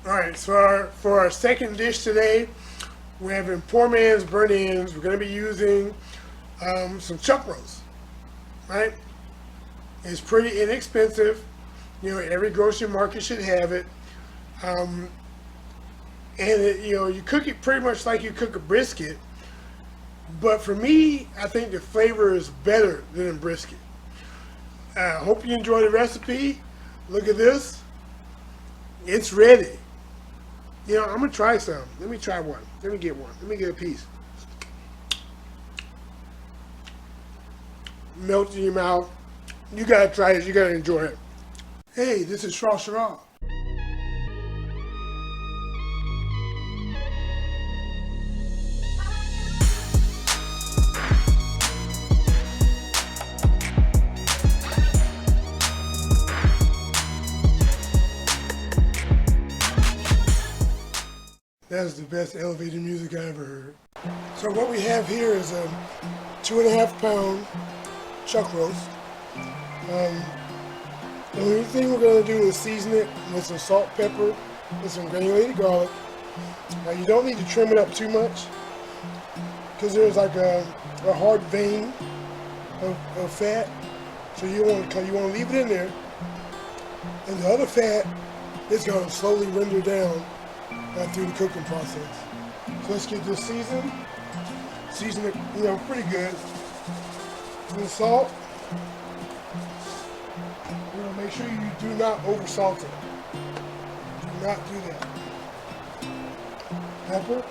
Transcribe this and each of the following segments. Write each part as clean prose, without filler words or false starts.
Alright, so for our second dish today, we're having poor man's burnt ends. We're going to be using some chuck roast, right? It's pretty inexpensive. Every grocery market should have it. Um, and you cook it pretty much like you cook a brisket. But for me, I think the flavor is better than in brisket. I hope you enjoy the recipe. Look at this. It's ready. I'm gonna try some. Let me try one. Let me get one. Let me get a piece. Melt in your mouth. You gotta try it. You gotta enjoy it. Hey, this is Shrashira. That's the best elevator music I ever heard. So what we have here is a 2.5 pound chuck roast. The only thing we're going to do is season it with some salt, pepper, and some granulated garlic. Now you don't need to trim it up too much because there's like a hard vein of fat. So you want to leave it in there, and the other fat is going to slowly render down through the cooking process. So let's get this seasoned. Season it, pretty good. With salt. Make sure you do not over salt it. Do not do that. Pepper.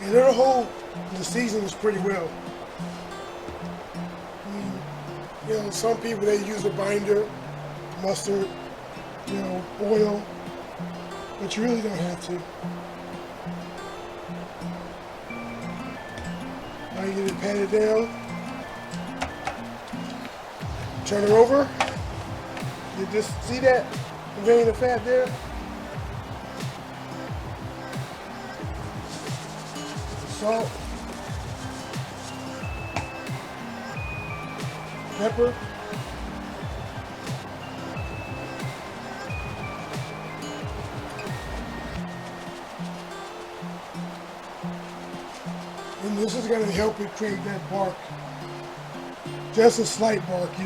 And it'll hold the seasonings pretty well. Some people, they use a binder, mustard, oil, but you really don't have to. Now you get it patted down. Turn her over. You just see that vein of fat there? Salt. Pepper. And this is going to help it create that bark. Just a slight bark. You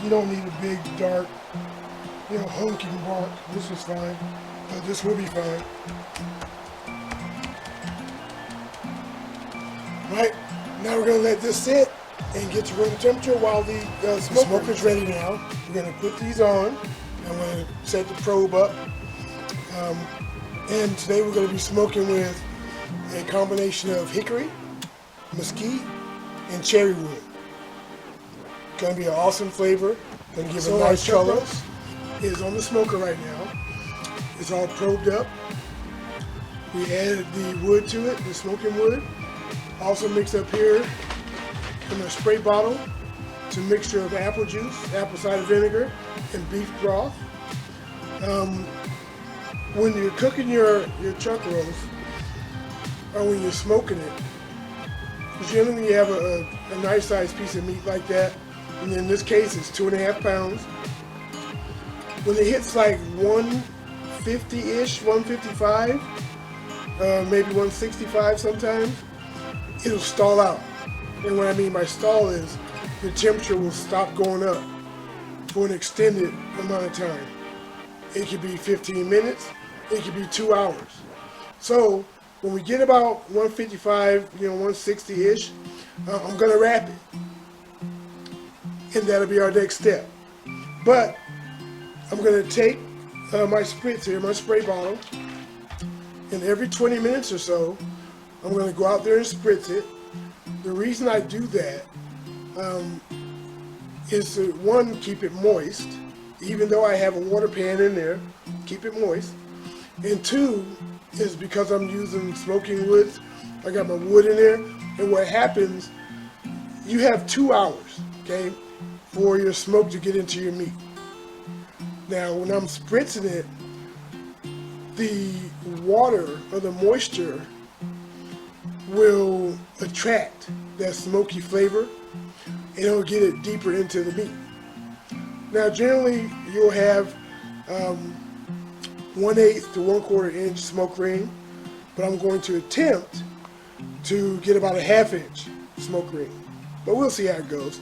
don't need a big, dark, honking bark. This is fine. This will be fine. Right, now we're going to let this sit and get to room temperature while the smoker's ready now. We're going to put these on. I'm going to set the probe up. And today we're going to be smoking with a combination of hickory, mesquite, and cherry wood. Going to be an awesome flavor. Going to give a nice color. Is on the smoker right now. It's all probed up. We added the wood to it, the smoking wood. Also mixed up here in a spray bottle to a mixture of apple juice, apple cider vinegar, and beef broth. When you're cooking your chuck roast, or when you're smoking it, generally you have a nice sized piece of meat like that, and in this case it's 2.5 pounds. When it hits like 150-ish, 155, maybe 165 sometimes, it'll stall out. And what I mean by stall is the temperature will stop going up for an extended amount of time. It could be 15 minutes, it could be 2 hours. So when we get about 155, 160-ish, I'm gonna wrap it. And that'll be our next step. But I'm gonna take my spritz here, my spray bottle, and every 20 minutes or so, I'm gonna go out there and spritz it. The reason I do that is to, one, keep it moist, even though I have a water pan in there, keep it moist. And two, is because I'm using smoking woods. I got my wood in there, and what happens, you have 2 hours, okay, for your smoke to get into your meat. Now, when I'm spritzing it, the water or the moisture will attract that smoky flavor and it'll get it deeper into the meat. Now generally you'll have 1/8 to 1/4 inch smoke ring, but I'm going to attempt to get about a 1/2 inch smoke ring, but we'll see how it goes.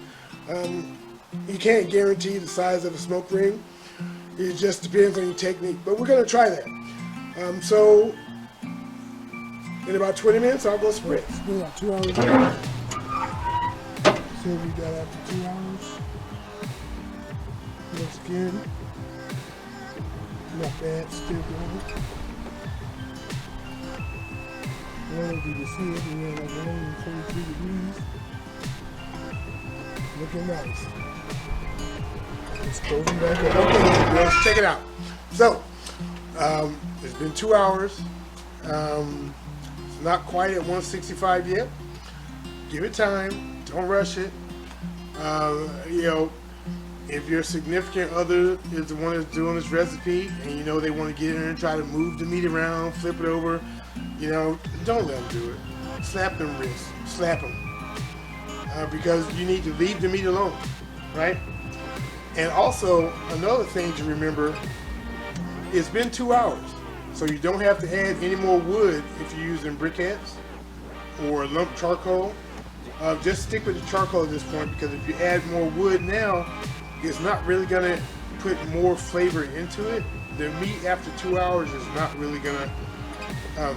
You can't guarantee the size of a smoke ring. It just depends on your technique, but we're going to try that. So in about 20 minutes I'll go spritz. It's been about 2 hours. See what we got after 2 hours. Looks good. Not bad, still going. Well, if you can see it, we have like 143 degrees. Looking nice. Let's close them back up. Okay, let's check it out. So, it's been 2 hours. It's not quite at 165 yet. Give it time. Don't rush it. You know, if your significant other is the one that's doing this recipe and you know they want to get in there and try to move the meat around, flip it over, you know, don't let them do it. Slap them wrists. Slap them. Because you need to leave the meat alone, right? And also, another thing to remember, it's been 2 hours. So you don't have to add any more wood if you're using briquettes or lump charcoal. Just stick with the charcoal at this point, because if you add more wood now, it's not really going to put more flavor into it. The meat after 2 hours is not really going to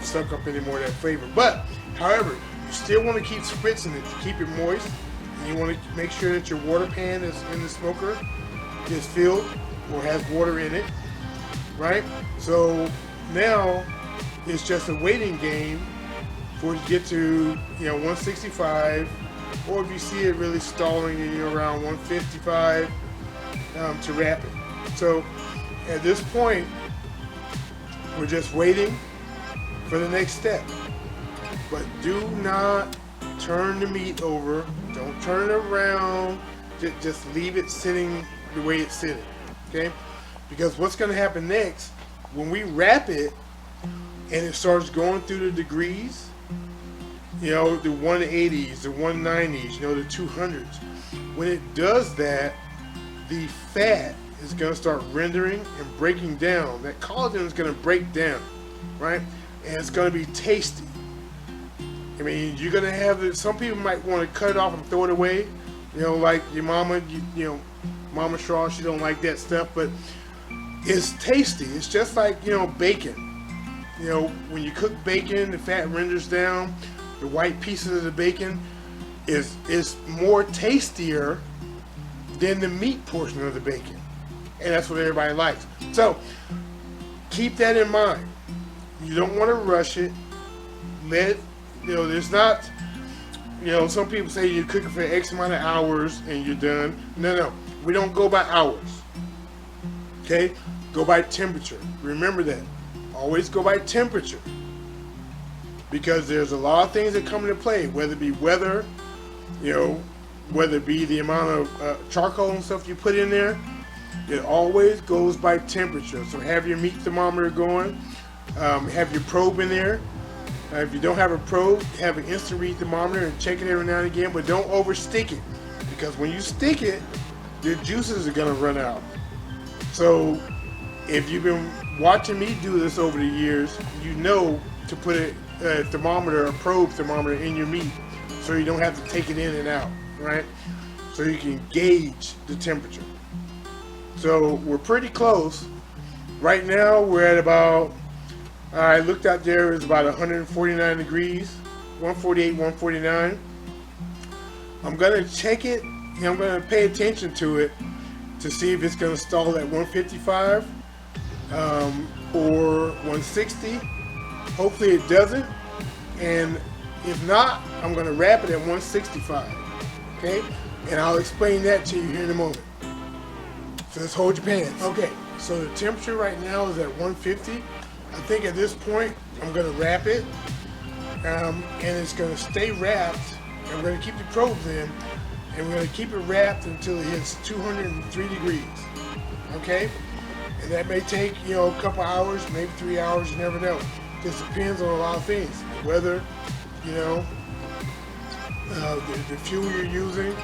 suck up any more of that flavor. But, however, you still want to keep spritzing it to keep it moist. And you want to make sure that your water pan is in the smoker is filled or has water in it, right? So now it's just a waiting game for it to get to, you know, 165, or if you see it really stalling and you're around 155, to wrap it. So at this point, we're just waiting for the next step. But do not turn the meat over. Don't turn it around. Just leave it sitting the way it's sitting, okay? Because what's going to happen next, when we wrap it and it starts going through the degrees, you know, the 180s, the 190s, you know, the 200s, when it does that, the fat is going to start rendering and breaking down. That collagen is going to break down, right? And it's going to be tasty. I mean, you're going to have it. Some people might want to cut it off and throw it away, you know, like your mama, you know, Mama Shaw, she don't like that stuff, but it's tasty. It's just like, you know, bacon. You know, when you cook bacon, the fat renders down. The white pieces of the bacon is more tastier than the meat portion of the bacon, and that's what everybody likes. So keep that in mind. You don't want to rush it. Let it, you know, there's not, you know, some people say you're cooking for X amount of hours and you're done. No, we don't go by hours. Okay, go by temperature. Remember that. Always go by temperature, because there's a lot of things that come into play, whether it be weather, you know, whether it be the amount of charcoal and stuff you put in there. It always goes by temperature. So have your meat thermometer going, have your probe in there. If you don't have a probe, have an instant read thermometer and check it every now and again, but don't overstick it, because when you stick it, your juices are going to run out. So if you've been watching me do this over the years, you know to put a thermometer, a probe thermometer in your meat, so you don't have to take it in and out, right? So you can gauge the temperature. So we're pretty close. Right now we're at about, I looked out there, it's about 149 degrees, 148, 149. I'm gonna check it, and I'm gonna pay attention to it to see if it's gonna stall at 155 or 160. Hopefully it doesn't, and if not, I'm gonna wrap it at 165. Okay, and I'll explain that to you here in a moment. So let's hold your pans. Okay, so the temperature right now is at 150. I think at this point I'm gonna wrap it, and it's gonna stay wrapped. And we're gonna keep the probes in, and we're gonna keep it wrapped until it hits 203 degrees. Okay, and that may take, you know, a couple hours, maybe 3 hours. You never know. This depends on a lot of things: the weather, you know, the fuel you're using.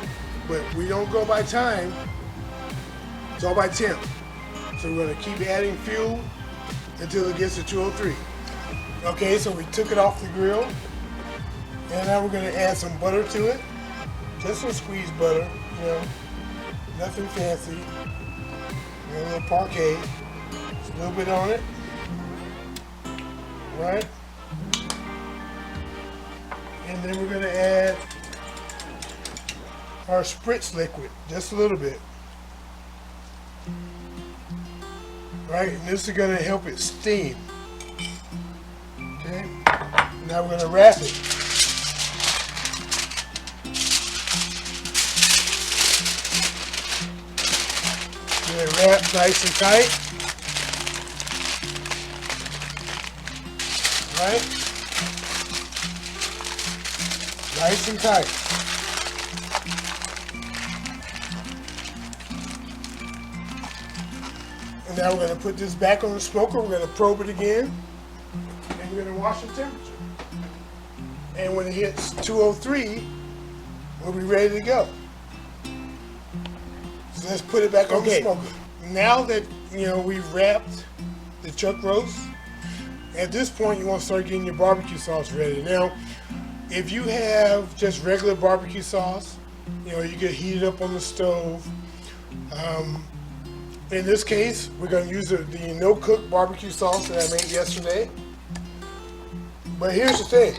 But we don't go by time, it's all by temp. So we're gonna keep adding fuel until it gets to 203. Okay, so we took it off the grill, and now we're gonna add some butter to it. Just some squeezed butter, you know, nothing fancy. A little parquet, just a little bit on it, right? And then we're gonna add our spritz liquid, just a little bit. Right, and this is gonna help it steam. Okay, now we're gonna wrap it. Get it wrapped nice and tight. Right? Nice and tight. And now we're going to put this back on the smoker. We're going to probe it again. And we're going to watch the temperature. And when it hits 203, we'll be ready to go. So let's put it back on the smoker. Now that we've wrapped the chuck roast, at this point you want to start getting your barbecue sauce ready. Now, if you have just regular barbecue sauce, you can heat it up on the stove. In this case, we're going to use the no-cook barbecue sauce that I made yesterday. But here's the thing.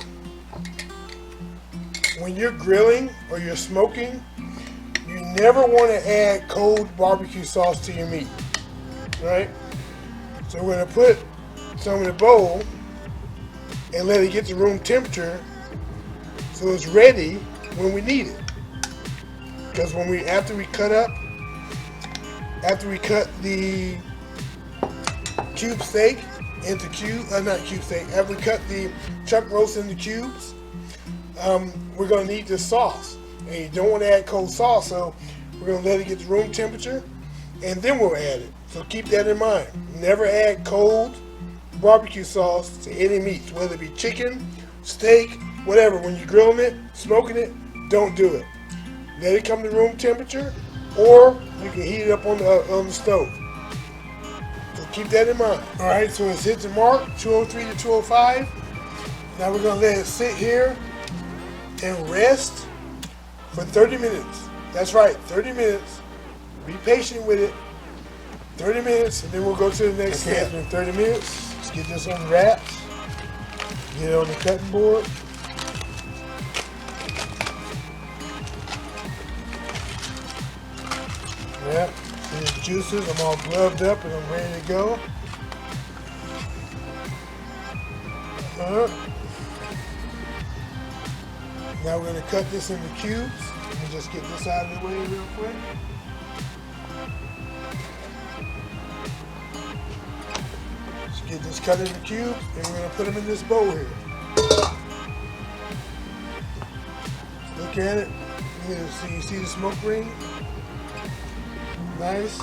When you're grilling or you're smoking, you never want to add cold barbecue sauce to your meat, right? So we're going to put some in the bowl and let it get to room temperature so it's ready when we need it. Because after we cut the cube steak into after we cut the chuck roast into cubes, we're going to need this sauce. And you don't want to add cold sauce, so we're going to let it get to room temperature, and then we'll add it. So keep that in mind. Never add cold barbecue sauce to any meats, whether it be chicken, steak, whatever. When you're grilling it, smoking it, don't do it. Let it come to room temperature, or you can heat it up on the stove. So keep that in mind. All right, so it's hit the mark, 203 to 205. Now we're going to let it sit here and rest for 30 minutes. That's right, 30 minutes. Be patient with it. 30 minutes, and then we'll go to the next step. In 30 minutes, let's get this unwrapped. Get it on the cutting board. Yeah, see the juices. I'm all gloved up and I'm ready to go. Now we're going to cut this into cubes. Let me just get this out of the way real quick. Let's get this cut into cubes, and we're going to put them in this bowl here. Look at it. You see the smoke ring? Nice.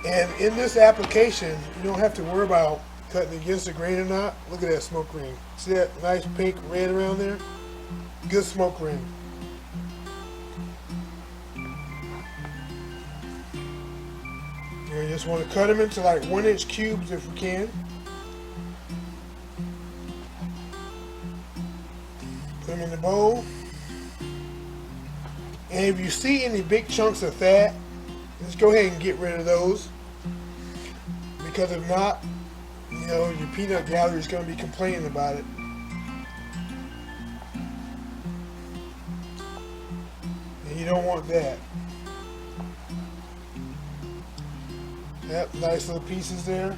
And in this application, you don't have to worry about cutting against the grain or not. Look at that smoke ring. See that nice pink red around there? Good smoke ring. You just want to cut them into like 1-inch cubes if we can. Put them in the bowl. And if you see any big chunks of fat, just go ahead and get rid of those. Because if not, your peanut gallery is going to be complaining about it. And you don't want that. Yep, nice little pieces there.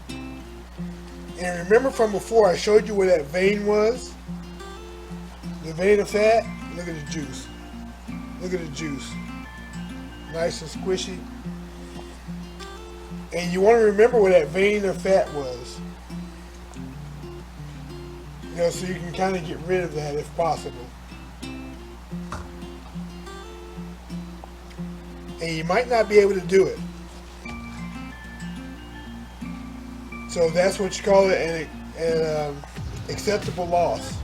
And remember from before, I showed you where that vein was? The vein of fat? Look at the juice. Look at the juice. Nice and squishy. And you want to remember where that vein of fat was. So you can kind of get rid of that if possible. And you might not be able to do it. So that's what you call it, an acceptable loss.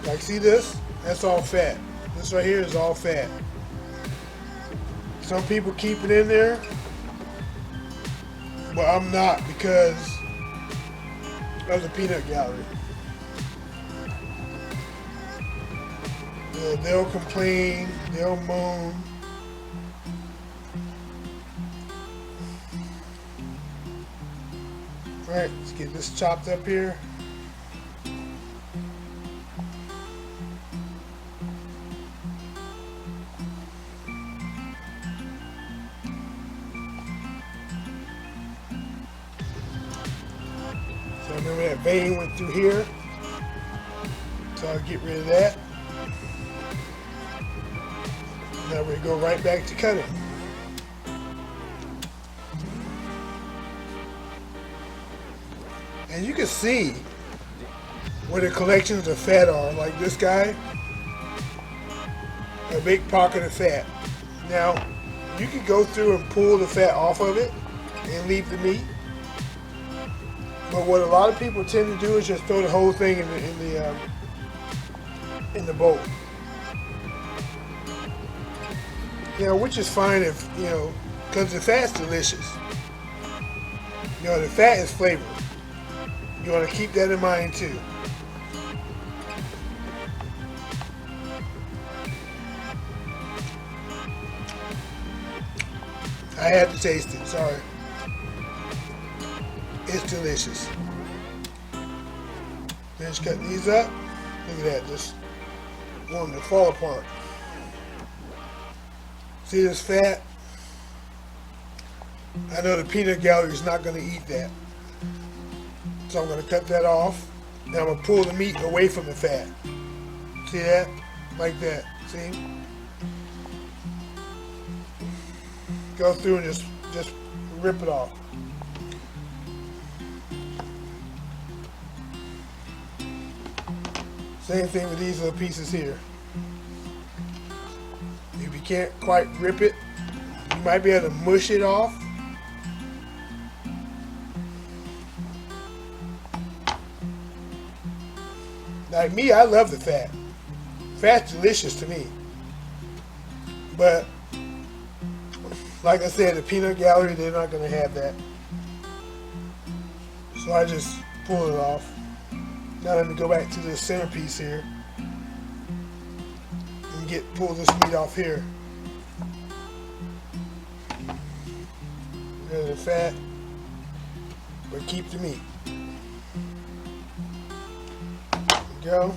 Like, see this? That's all fat. This right here is all fat. Some people keep it in there, but I'm not because of the peanut gallery. They'll complain, they'll moan. Alright, let's get this chopped up here. So remember that vein went through here. So I'll get rid of that. Now we go right back to cutting. And you can see where the collections of fat are. Like this guy, a big pocket of fat. Now, you can go through and pull the fat off of it and leave the meat. But what a lot of people tend to do is just throw the whole thing in the bowl. You know, which is fine if, you know, because the fat's delicious. You know, the fat is flavored. You want to keep that in mind too. I had to taste it, sorry. It's delicious. Finish cutting these up. Look at that, just wanting to fall apart. See this fat? I know the peanut gallery is not going to eat that. So I'm going to cut that off. Now I'm going to pull the meat away from the fat. See that? Like that. See? Go through and just rip it off. Same thing with these little pieces here. If you can't quite rip it, you might be able to mush it off. Like me, I love the fat. Fat's delicious to me. But, like I said, the peanut gallery, they're not going to have that. So I just pull it off. Now let me go back to the centerpiece here. And pull this meat off here. Rid of the fat, but keep the meat. Go.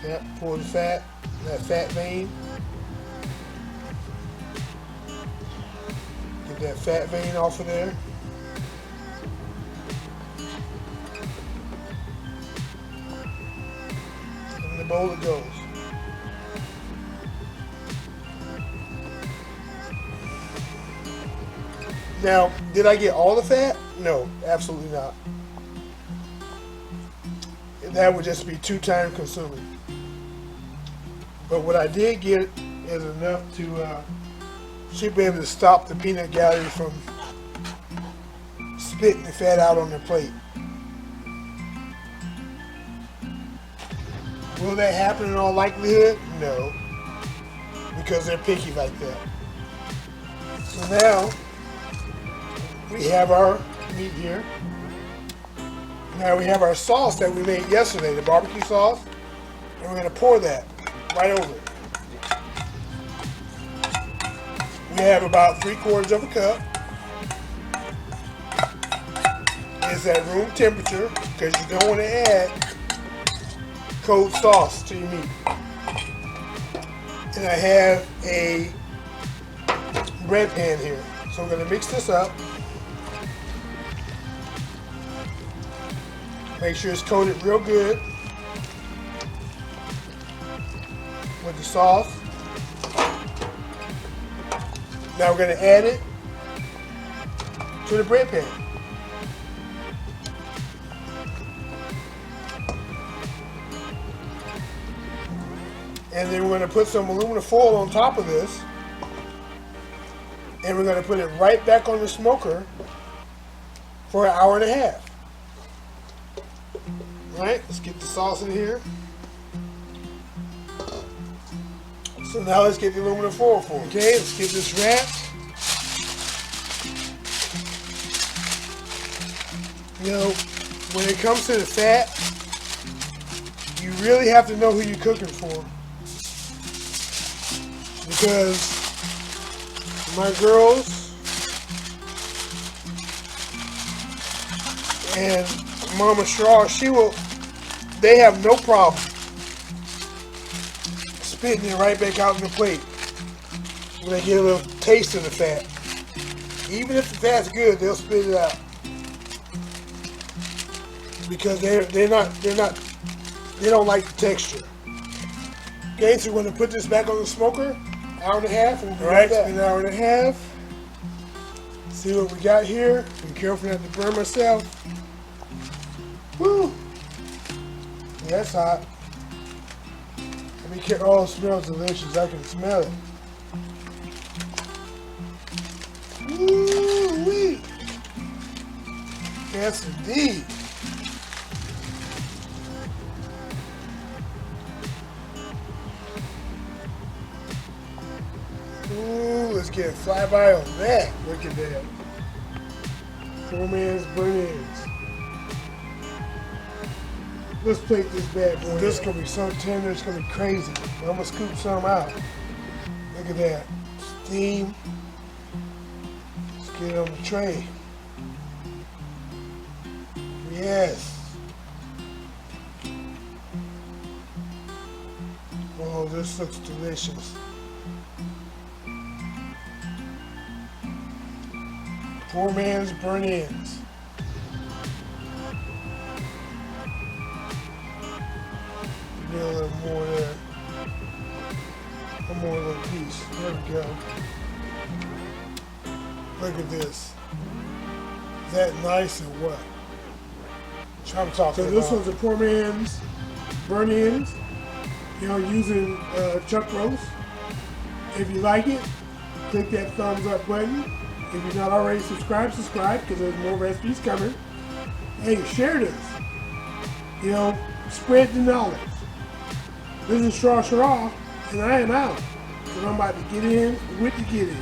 Yep, pull the fat, that fat vein. Get that fat vein off of there. In the bowl it goes. Now, did I get all the fat? No, absolutely not. That would just be too time consuming. But what I did get is enough to should be able to stop the peanut gallery from spitting the fat out on their plate. Will that happen in all likelihood? No, because they're picky like that. So now we have our meat here. Now we have our sauce that we made yesterday, the barbecue sauce, and we're going to pour that right over it. We have about 3/4 of a cup. It's at room temperature because you don't want to add cold sauce to your meat. And I have a bread pan here. So we're going to mix this up. Make sure it's coated real good with the sauce. Now we're going to add it to the bread pan. And then we're going to put some aluminum foil on top of this. And we're going to put it right back on the smoker for an hour and a half. Alright, let's get the sauce in here. So now let's get the aluminum foil for it. Okay, let's get this wrapped. You know, when it comes to the fat, you really have to know who you're cooking for. Because my girls and Mama Shrashira, they have no problem spitting it right back out in the plate when they get a little taste of the fat. Even if the fat's good, they'll spit it out because they don't like the texture. Okay, so we're going to put this back on the smoker, hour and a half, and we'll be right back. It's been an hour and a half. See what we got here. Be careful not to burn myself. Woo! Yeah, that's hot. Let me get. Oh, it smells delicious. I can smell it. Woo-wee! Yes, indeed. Ooh, let's get a flyby on that. Look at that. Poor man's burn-ins. Let's plate this bad boy. This is going to be so tender, it's going to be crazy. I'm going to scoop some out. Look at that. Steam. Let's get it on the tray. Yes. Oh, this looks delicious. Poor man's burn-ins. Get a little more there. One more little piece. There we go. Look at this. Is that nice or what? I'm talking so this about. One's a poor man's burn-ins. You know, using chuck roast. If you like it, click that thumbs up button. If you're not already subscribed, subscribe because there's more recipes coming. Hey, share this. You know, spread the knowledge. This is Shrashira, and I am out. And I'm about to get in with the get in.